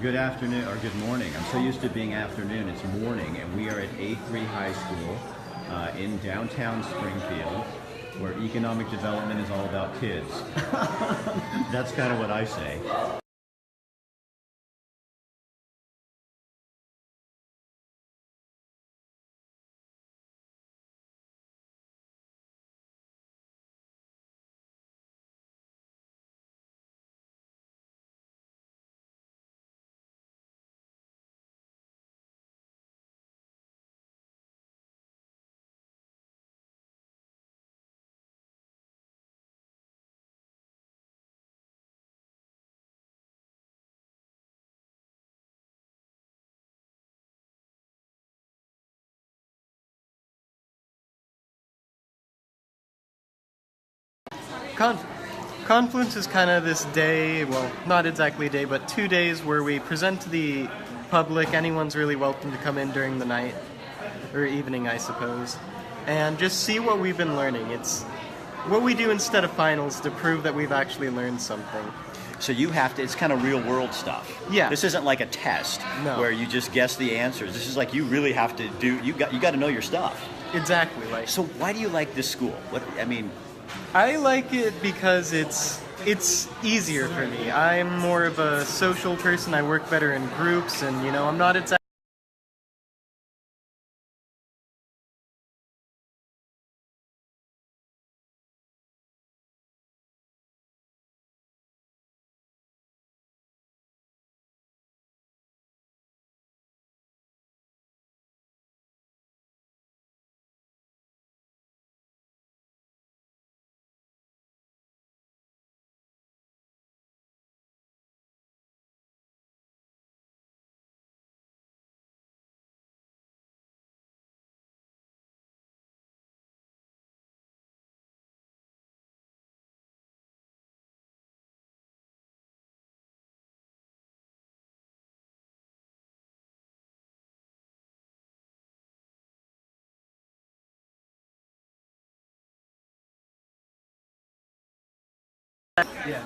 Good afternoon, or good morning. I'm so used to being afternoon, it's morning, and we are at A3 High School in downtown Springfield, where economic development is all about kids. That's kind of what I say. Confluence is kind of this day, well, not exactly a day, but 2 days where we present to the public. Anyone's really welcome to come in during the night, or evening, I suppose, and just see what we've been learning. It's what we do instead of finals to prove that we've actually learned something. So you have to, it's kind of real world stuff. Yeah. This isn't like a test where you just guess the answers. This is like you really have to do, you got to know your stuff. Exactly. So why do you like this school? I like it because it's easier for me. I'm more of a social person. I work better in groups, and I'm not exactly. Yeah.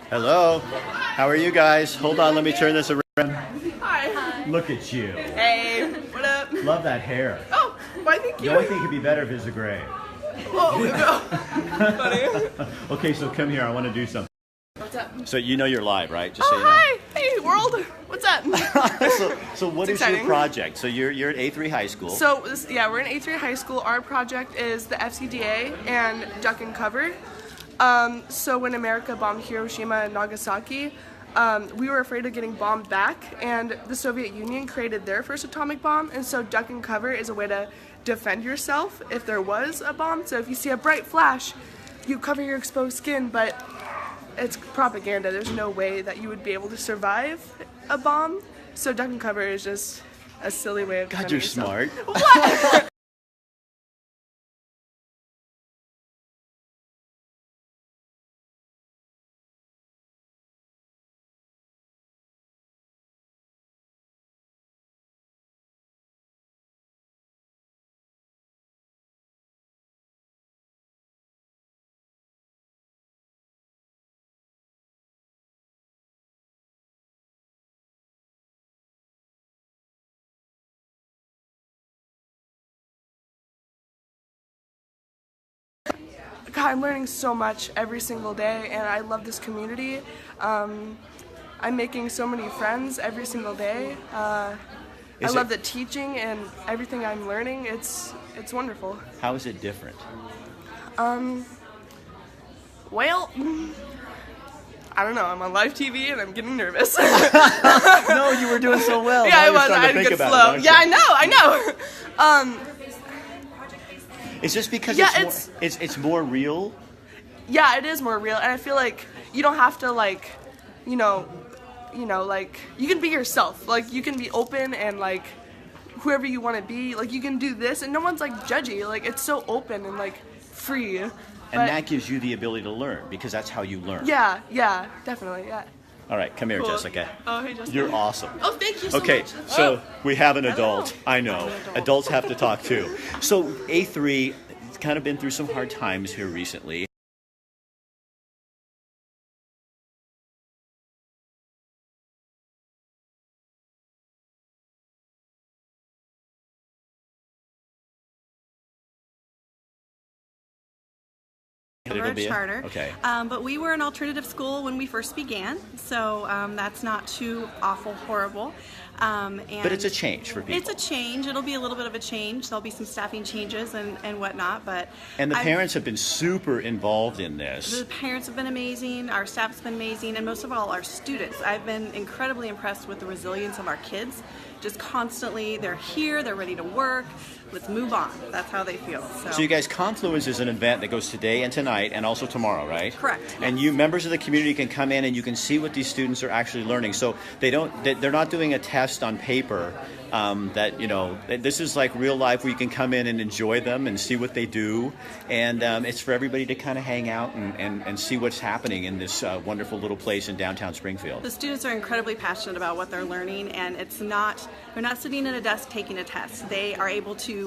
Hello, how are you guys? Hold on, let me turn this around. Hi. Look at you. Hey, what up? Love that hair. Oh, why thank you. The only thing could be better if it's a gray. Oh, funny. Okay, so come here, I want to do something. What's up? So you know you're live, right? Just so you know. Hi. Hey, world. What's up? So what is your project? So you're at A3 High School. So, we're in A3 High School. Our project is the FCDA and Duck and Cover. So when America bombed Hiroshima and Nagasaki, we were afraid of getting bombed back, and the Soviet Union created their first atomic bomb, and so duck and cover is a way to defend yourself if there was a bomb. So if you see a bright flash, you cover your exposed skin, but it's propaganda. There's no way that you would be able to survive a bomb. So duck and cover is just a silly way of God, you're yourself. smart. What? God, I'm learning so much every single day, and I love this community. I'm making so many friends every single day. I love the teaching and everything I'm learning. It's wonderful. How is it different? Well, I don't know. I'm on live TV and I'm getting nervous. No, you were doing so well. Yeah, I was. I had a good flow. Yeah, I know. Is this because it's more real? Yeah, it is more real, and I feel like you don't have to like you can be yourself. Like you can be open and like whoever you want to be. Like you can do this, and no one's like judgy. Like it's so open and like free. And that gives you the ability to learn because that's how you learn. Yeah, definitely, yeah. All right, come here, Cool. Jessica. Oh, hey, Jessica. You're awesome. Oh, thank you so much. Okay, so we have an I adult. I know. Adults have to talk too. So A3, it's kind of been through some hard times here recently. It'll We're a be charter. Okay. But we were an alternative school when we first began, so that's not too awful horrible. And But it's a change for people. It's a change. It'll be a little bit of a change. There'll be some staffing changes and whatnot. But And the parents have been super involved in the this. parents have been amazing. Our staff's been amazing, and most of all, our students. I've been incredibly impressed with the resilience of our kids. Just constantly, they're here. They're ready to work. Let's move on. That's how they feel. So you guys, Confluence is an event that goes today and tonight and also tomorrow, right? Correct. And you members of the community can come in and you can see what these students are actually learning. So they're not doing a test on paper. This is like real life where you can come in and enjoy them and see what they do. And it's for everybody to kind of hang out and see what's happening in this wonderful little place in downtown Springfield. The students are incredibly passionate about what they're learning, and they're not sitting at a desk taking a test. They are able to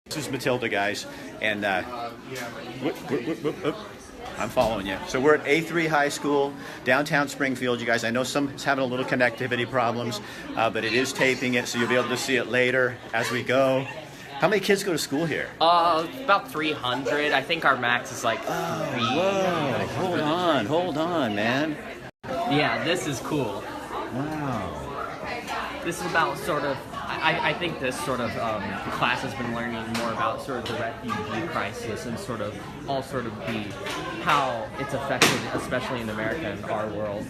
This is Matilda, guys, and I'm following you. So we're at A3 High School, downtown Springfield. You guys, I know some's having a little connectivity problems, but it is taping it, so you'll be able to see it later as we go. How many kids go to school here? About 300. I think our max is like 3. Whoa, hold on, man. Yeah, this is cool. Wow. This is about sort of, I think this sort of class has been learning more about sort of the refugee crisis and sort of the how it's affected, especially in America and our world.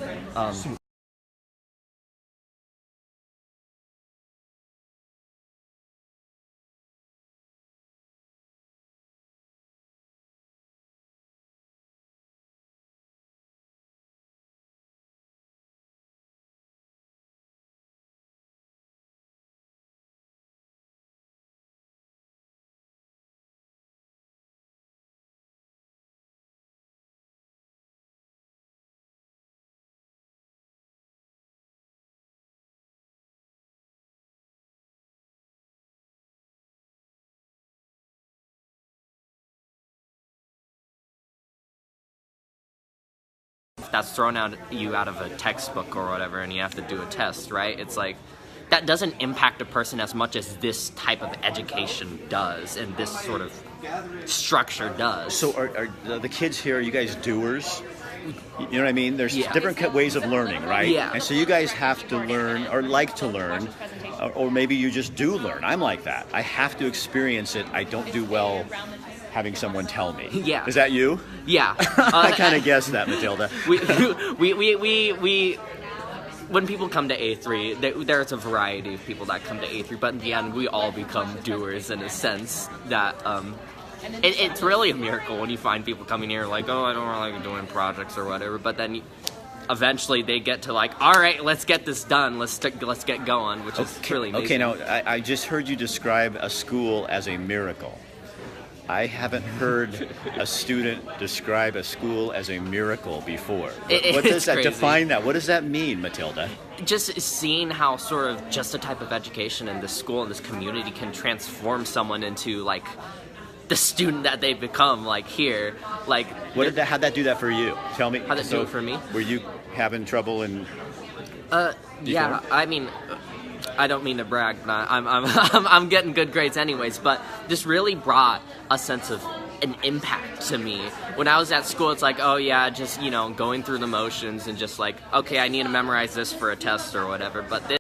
That's thrown out of a textbook or whatever, and you have to do a test, right? It's like that doesn't impact a person as much as this type of education does, and this sort of structure does. So are the kids here, are you guys doers? You know what I mean? There's different ways of learning, right? Yeah. And so you guys have to learn, or like to learn, or maybe you just do learn. I'm like that. I have to experience it. I don't do well having someone tell me. Yeah. Is that you? Yeah. I kind of guessed that, Matilda. we when people come to A3, there's a variety of people that come to A3, but in the end, we all become doers in a sense that it's really a miracle when you find people coming here like, oh, I don't really like doing projects or whatever, but then eventually they get to like, all right, let's get this done, let's get going, which is really amazing. Okay, now, I just heard you describe a school as a miracle. I haven't heard a student describe a school as a miracle before. What does that define that? What does that mean, Matilda? Just seeing how sort of just a type of education in this school and this community can transform someone into like the student that they become, like here, like. How'd that do that for you? Tell me. How'd that do it for me? Were you having trouble in? Yeah, I mean. I don't mean to brag, but I'm getting good grades anyways, but this really brought a sense of an impact to me. When I was at school, it's like, oh yeah, just, going through the motions and just like, okay, I need to memorize this for a test or whatever, but this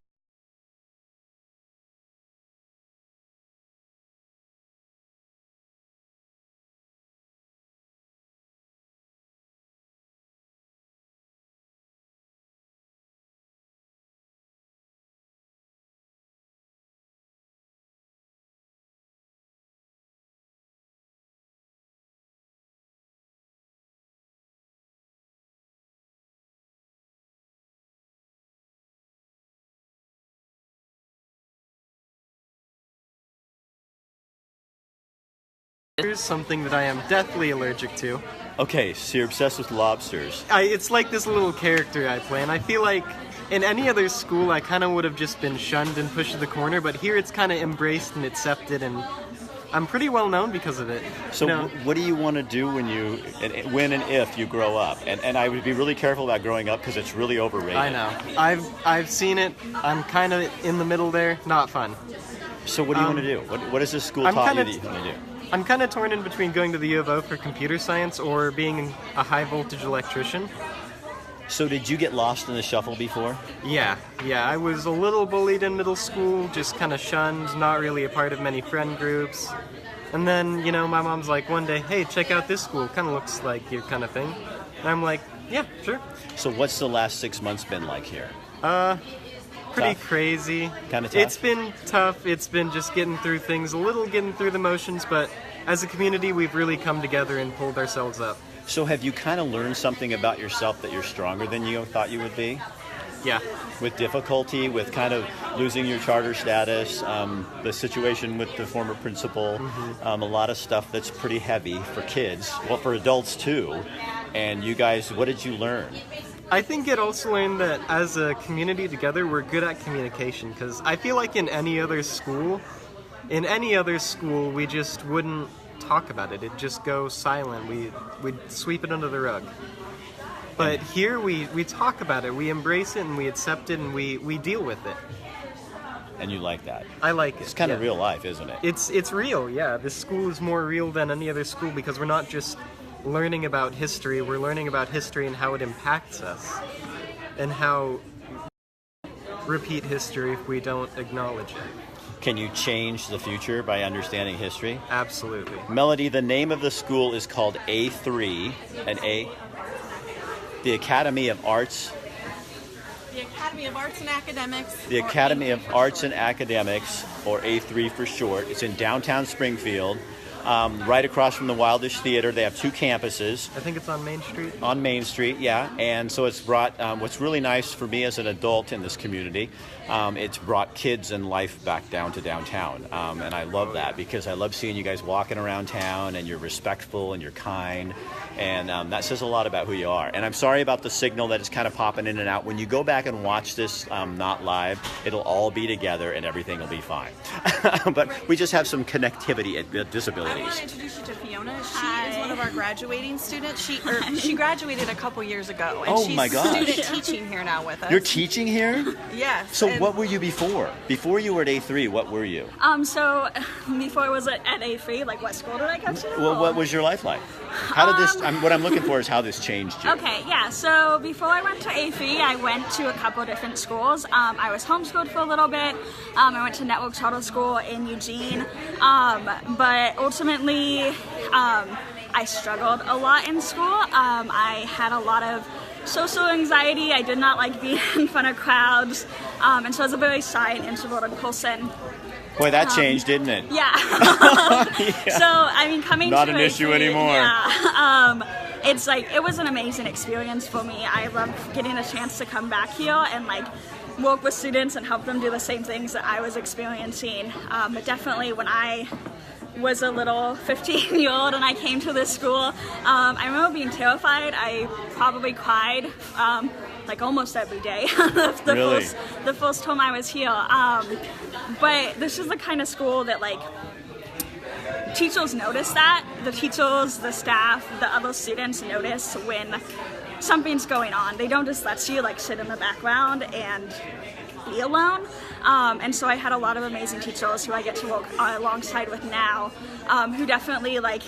Here's something that I am deathly allergic to. Okay, so you're obsessed with lobsters. It's like this little character I play, and I feel like in any other school I kind of would have just been shunned and pushed to the corner, but here it's kind of embraced and accepted, and I'm pretty well known because of it. So You know, what do you want to do when and if you grow up? And I would be really careful about growing up because it's really overrated. I know. I've seen it. I'm kind of in the middle there. Not fun. So what do you want to do? What does this school I'm taught you kinda- that you want to do? I'm kind of torn in between going to the U of O for computer science or being a high voltage electrician. So did you get lost in the shuffle before? Yeah, I was a little bullied in middle school, just kind of shunned, not really a part of many friend groups. And then, my mom's like one day, hey, check out this school, kind of looks like your kind of thing. And I'm like, yeah, sure. So what's the last 6 months been like here? Pretty Tough. Crazy. Kinda tough? It's been tough. It's been just getting through things, a little getting through the motions, but as a community, we've really come together and pulled ourselves up. So have you kind of learned something about yourself that you're stronger than you thought you would be? Yeah. With difficulty, with kind of losing your charter status, the situation with the former principal, a lot of stuff that's pretty heavy for kids, well, for adults too. And you guys, what did you learn? I think it also learned that as a community together, we're good at communication, because I feel like in any other school, we just wouldn't talk about it. It'd just go silent. We'd sweep it under the rug. But here we talk about it, we embrace it, and we accept it, and we deal with it. And you like that? I like it. It's kind of yeah. real life, isn't it? It's real, yeah. This school is more real than any other school because we're not just learning about history, we're learning about history and how it impacts us, and how repeat history if we don't acknowledge it. Can you change the future by understanding history? Absolutely. Melody, the name of the school is called A3, the Academy of Arts. The Academy of Arts and Academics. The Academy of Arts and Academics, or A3 for short. It's in downtown Springfield, right across from the Wildish Theater. They have 2 campuses. I think it's on Main Street. On Main Street, yeah. And so it's brought, what's really nice for me as an adult in this community, it's brought kids and life back down to downtown. And I love that because I love seeing you guys walking around town and you're respectful and you're kind. And that says a lot about who you are. And I'm sorry about the signal that is kind of popping in and out. When you go back and watch this not live, it'll all be together and everything will be fine. But we just have some connectivity disabilities. I want to introduce you to Fiona. She is one of our graduating students. She graduated a couple years ago, and Oh she's my gosh. student teaching here now with us. You're teaching here? Yes. So and what were you before? Before you were at A3, what were you? So before I was at A3, like what school did I go to? Well, what was your life like? How did this, what I'm looking for is how this changed you. Okay, yeah, so before I went to A3, I went to a couple different schools. I was homeschooled for a little bit. I went to Network Charter School in Eugene. But ultimately, I struggled a lot in school. I had a lot of social anxiety. I did not like being in front of crowds. And so I was a very shy and introverted person. Boy, that changed, didn't it? Yeah. Yeah. So, I mean, coming Not to an A3, issue anymore. Yeah. It's like, it was an amazing experience for me. I loved getting a chance to come back here and like work with students and help them do the same things that I was experiencing. But definitely when I was a little 15-year-old and I came to this school, I remember being terrified. I probably cried like almost every day Really? the first time I was here. But this is the kind of school that like teachers notice that. The teachers, the staff, the other students notice when something's going on. They don't just let you like sit in the background and be alone. And so I had a lot of amazing teachers who I get to work alongside with now, who definitely like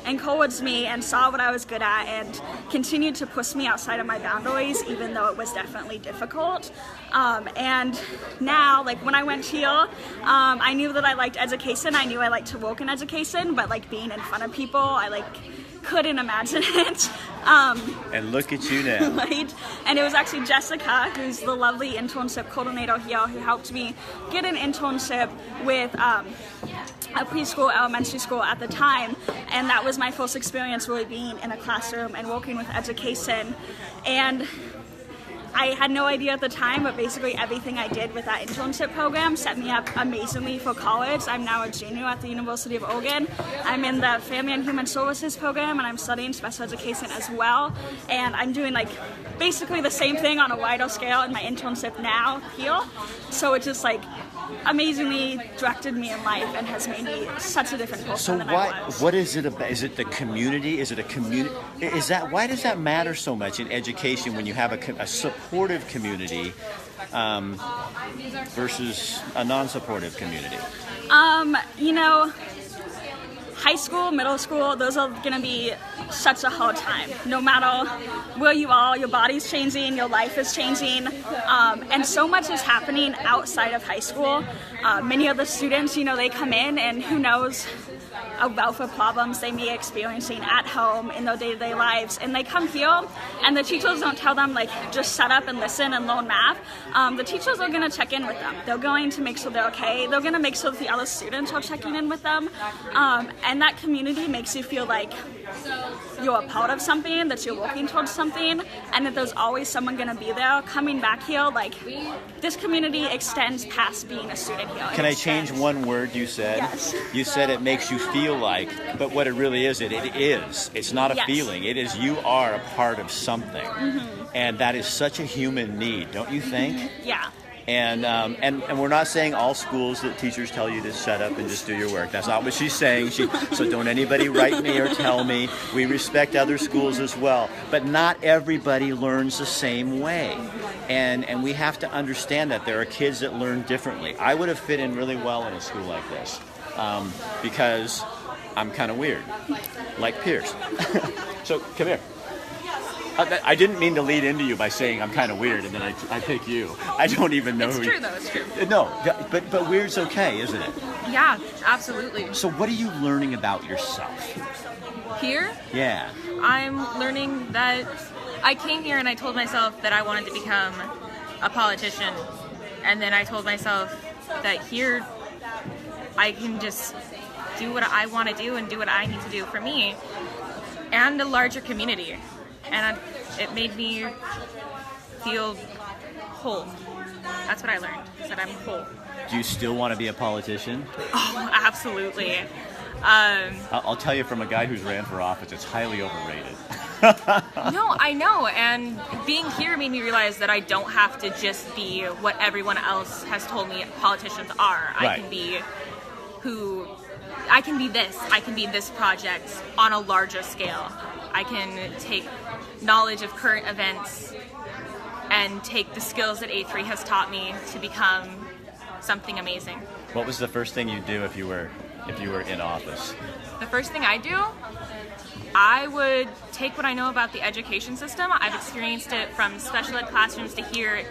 encouraged me and saw what I was good at and continued to push me outside of my boundaries, even though it was definitely difficult. And now, like when I went here, I knew that I liked education. I knew I liked to work in education, but like being in front of people, I like couldn't imagine it. And look at you now. Right? And it was actually Jessica, who's the lovely internship coordinator here, who helped me get an internship with a preschool, elementary school at the time, and that was my first experience really being in a classroom and working with education. And I had no idea at the time, but basically everything I did with that internship program set me up amazingly for college. I'm now a junior at the University of Oregon. I'm in the Family and Human Services program, and I'm studying special education as well. And I'm doing like basically the same thing on a wider scale in my internship now here. So it just like amazingly directed me in life and has made me such a different person So than I was. what is it about? Is it the community? Is it a community? Why does that matter so much in education when you have a supportive community versus a non-supportive community? You know, high school, middle school, those are going to be such a hard time. No matter where you are, your body's changing, your life is changing, and so much is happening outside of high school. Many of the students, you know, they come in and who knows a wealth of problems they may be experiencing at home in their day-to-day lives, and they come here and the teachers don't tell them like just shut up and listen and learn math. The teachers are going to check in with them. They're going to make sure they're okay. They're going to make sure that the other students are checking in with them, and that community makes you feel like you're a part of something, that you're working towards something, and that there's always someone going to be there. Coming back here, like this community extends past being a student here. Can I change one word you said? Yes. You said it makes you feel like, but what it really is, it is. It's not a Yes. feeling. It is you are a part of something. And that is such a human need, don't you think? Yeah. And we're not saying all schools that teachers tell you to shut up and just do your work. That's not what she's saying. So don't anybody write me or tell me. We respect other schools as well. But not everybody learns the same way. And we have to understand that there are kids that learn differently. I would have fit in really well in a school like this because I'm kind of weird, like Pierce. So come here. I didn't mean to lead into you by saying I'm kind of weird, and then I pick you. I don't even know It's who true, though. It's true. No, but weird's okay, isn't it? Yeah, absolutely. So what are you learning about yourself? Here, Yeah. I'm learning that I came here and I told myself that I wanted to become a politician. And then I told myself that here I can just do what I want to do and do what I need to do for me and a larger community. And it made me feel whole. That's what I learned, is that I'm whole. Do you still want to be a politician? Oh, absolutely. I'll tell you from a guy who's ran for office, it's highly overrated. No, I know, and being here made me realize that I don't have to just be what everyone else has told me politicians are. Right. I can be this. I can be this project on a larger scale. I can take knowledge of current events and take the skills that A3 has taught me to become something amazing. What was the first thing you'd do if you were in office? The first thing I do, I would take what I know about the education system. I've experienced it from special ed classrooms to here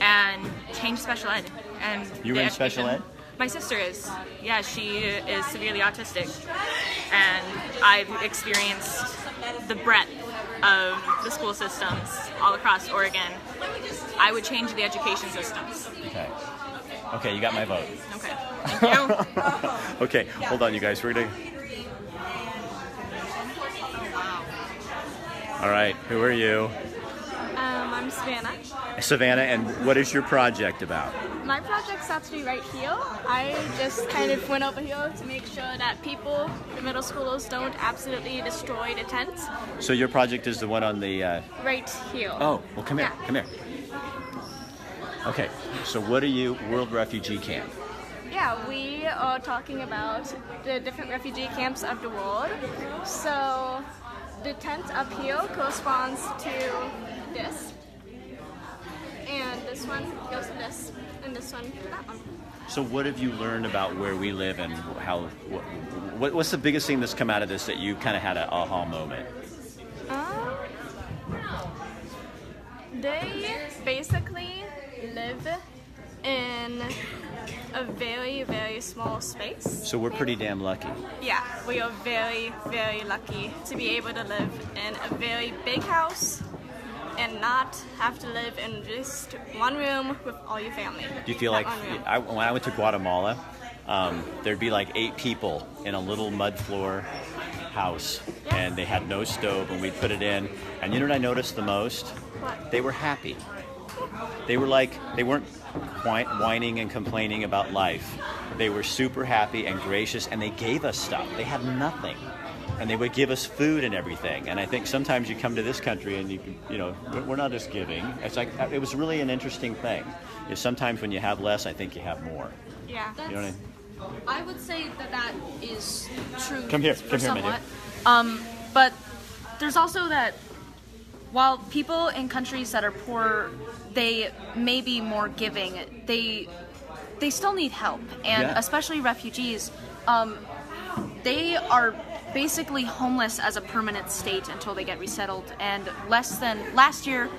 and change special ed. And You were in special ed? My sister is. Yeah, she is severely autistic. And I've experienced the breadth of the school systems all across Oregon. I would change the education systems. Okay, you got my vote. Okay. Thank you. Okay, hold on, you guys. We're gonna. All right, who are you? I'm Savannah. Savannah, and what is your project about? My project's actually right here. I just kind of went over here to make sure that people, the middle schoolers, don't absolutely destroy the tents. So your project is the one on the... Right here. Oh, well, come here, Yeah. come here. Okay, so what are you, World Refugee Camp? Yeah, we are talking about the different refugee camps of the world. So the tent up here corresponds to this. And this one goes to this, and this one to that one. So what have you learned about where we live and how? What's the biggest thing that's come out of this that you kind of had an aha moment? They basically live in a very, very small space. So we're pretty damn lucky. Yeah, we are very, very lucky to be able to live in a very big house and not have to live in just one room with all your family. Do you feel like, when I went to Guatemala, there'd be like 8 people in a little mud floor house, and they had no stove, and we'd put it in, and you know what I noticed the most? What? They were happy. they weren't whining and complaining about life. They were super happy and gracious, and they gave us stuff. They had nothing, and they would give us food and everything. And I think sometimes you come to this country and we're not as giving. It's like, it was really an interesting thing. Is sometimes when you have less, I think you have more. Yeah. You know what I mean? I would say that is true. Come here, for my dear. somewhat. But there's also that while people in countries that are poor, they may be more giving, they still need help, and especially refugees, they are basically homeless as a permanent state until they get resettled. And last year,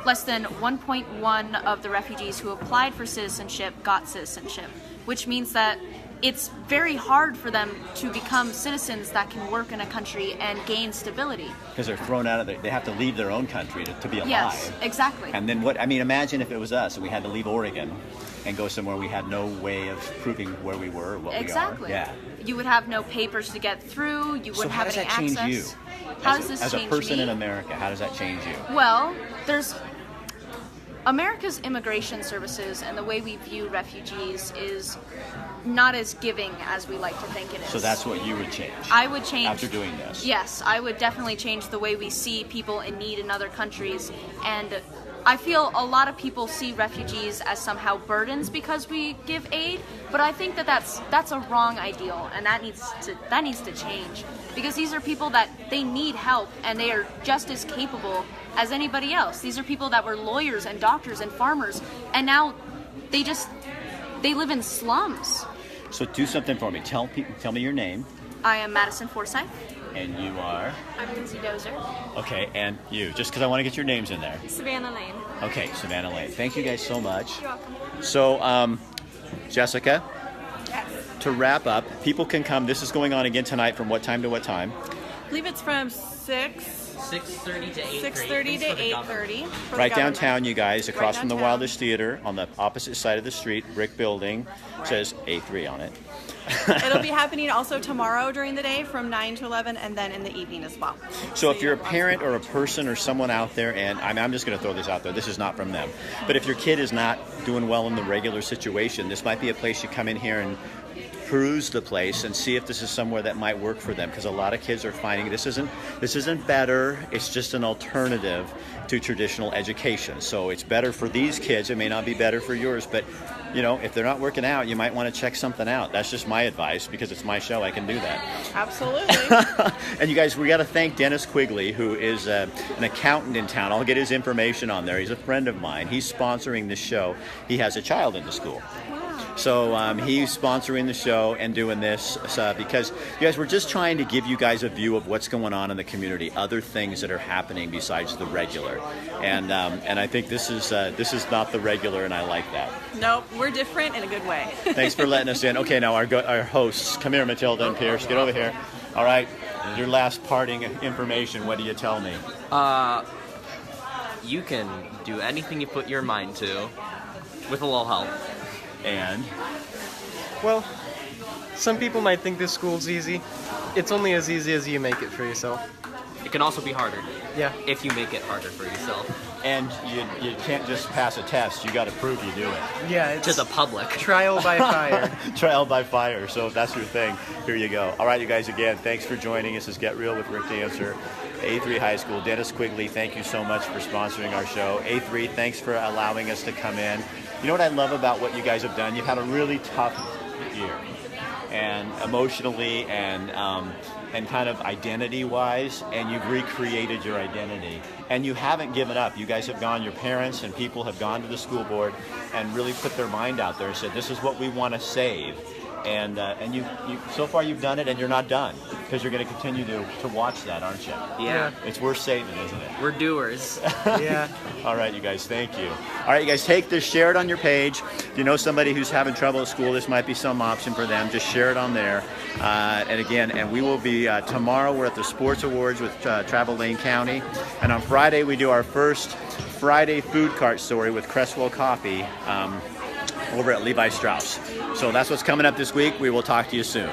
less than 1.1 of the refugees who applied for citizenship got citizenship, which means that it's very hard for them to become citizens that can work in a country and gain stability. Because they're thrown out of they have to leave their own country to be alive. Yes, exactly. And then imagine if it was us and we had to leave Oregon and go somewhere we had no way of proving where we were or what Exactly. we are. Yeah. You would have no papers to get through. You wouldn't have any access. So how does that change you? How does this change me? As a person in America, how does that change you? Well, there's America's immigration services and the way we view refugees is not as giving as we like to think it is. So that's what you would change? I would change. After doing this? Yes, I would definitely change the way we see people in need in other countries. And I feel a lot of people see refugees as somehow burdens because we give aid, but I think that's a wrong ideal, and that needs to change, because these are people that they need help, and they are just as capable as anybody else. These are people that were lawyers and doctors and farmers, and now they live in slums. So do something for me. Tell me your name. I am Madison Forsyth. And you are? I'm Lindsay Dozer. Okay, and you, just because I want to get your names in there. Savannah Lane. Okay, Savannah Lane. Thank you guys so much. You're welcome. So, Jessica, Yes. to wrap up, people can come. This is going on again tonight from what time to what time? I believe it's from 6:30 to 8:30. 6:30 to 8:30. Right downtown, you guys, across from the downtown. Wildest Theater, on the opposite side of the street, brick building, says A3 on it. It'll be happening also tomorrow during the day from 9 to 11, and then in the evening as well. So if you're a parent or a person or someone out there, and I'm just going to throw this out there, this is not from them, but if your kid is not doing well in the regular situation, this might be a place you come in here and peruse the place and see if this is somewhere that might work for them, because a lot of kids are finding this isn't better, it's just an alternative to traditional education. So it's better for these kids, it may not be better for yours, but if they're not working out, you might want to check something out. That's just my advice, because it's my show, I can do that. Absolutely. And you guys, we got to thank Dennis Quigley, who is an accountant in town. I'll get his information on there. He's a friend of mine. He's sponsoring the show. He has a child in the school. So he's sponsoring the show and doing this because, you guys, we're just trying to give you guys a view of what's going on in the community, other things that are happening besides the regular. And I think this is not the regular, and I like that. Nope, we're different in a good way. Thanks for letting us in. Okay, now our hosts. Come here, Matilda and Pierce. Get over here. All right, your last parting information. What do you tell me? You can do anything you put your mind to with a little help. And? Well, some people might think this school's easy. It's only as easy as you make it for yourself. It can also be harder. Yeah. If you make it harder for yourself. And you can't just pass a test. You got to prove you do it. Yeah, it's To the public. trial by fire. Trial by fire. So if that's your thing, here you go. All right, you guys, again, thanks for joining us. This is Get Real with Rick Dancer. A3 High School. Dennis Quigley, thank you so much for sponsoring our show. A3, thanks for allowing us to come in. You know what I love about what you guys have done? You've had a really tough year, and emotionally and kind of identity-wise, and you've recreated your identity. And you haven't given up. You guys have gone, your parents and people have gone to the school board and really put their mind out there and said, this is what we want to save. And you so far you've done it, and you're not done, because you're going to continue to watch that, aren't you? Yeah. It's worth saving, isn't it? We're doers. Yeah. All right, you guys, thank you. All right, you guys, take this, share it on your page. If you know somebody who's having trouble at school, this might be some option for them. Just share it on there. And we will be, tomorrow we're at the Sports Awards with Travel Lane County. And on Friday, we do our first Friday food cart story with Cresswell Coffee over at Levi Strauss. So that's what's coming up this week. We will talk to you soon.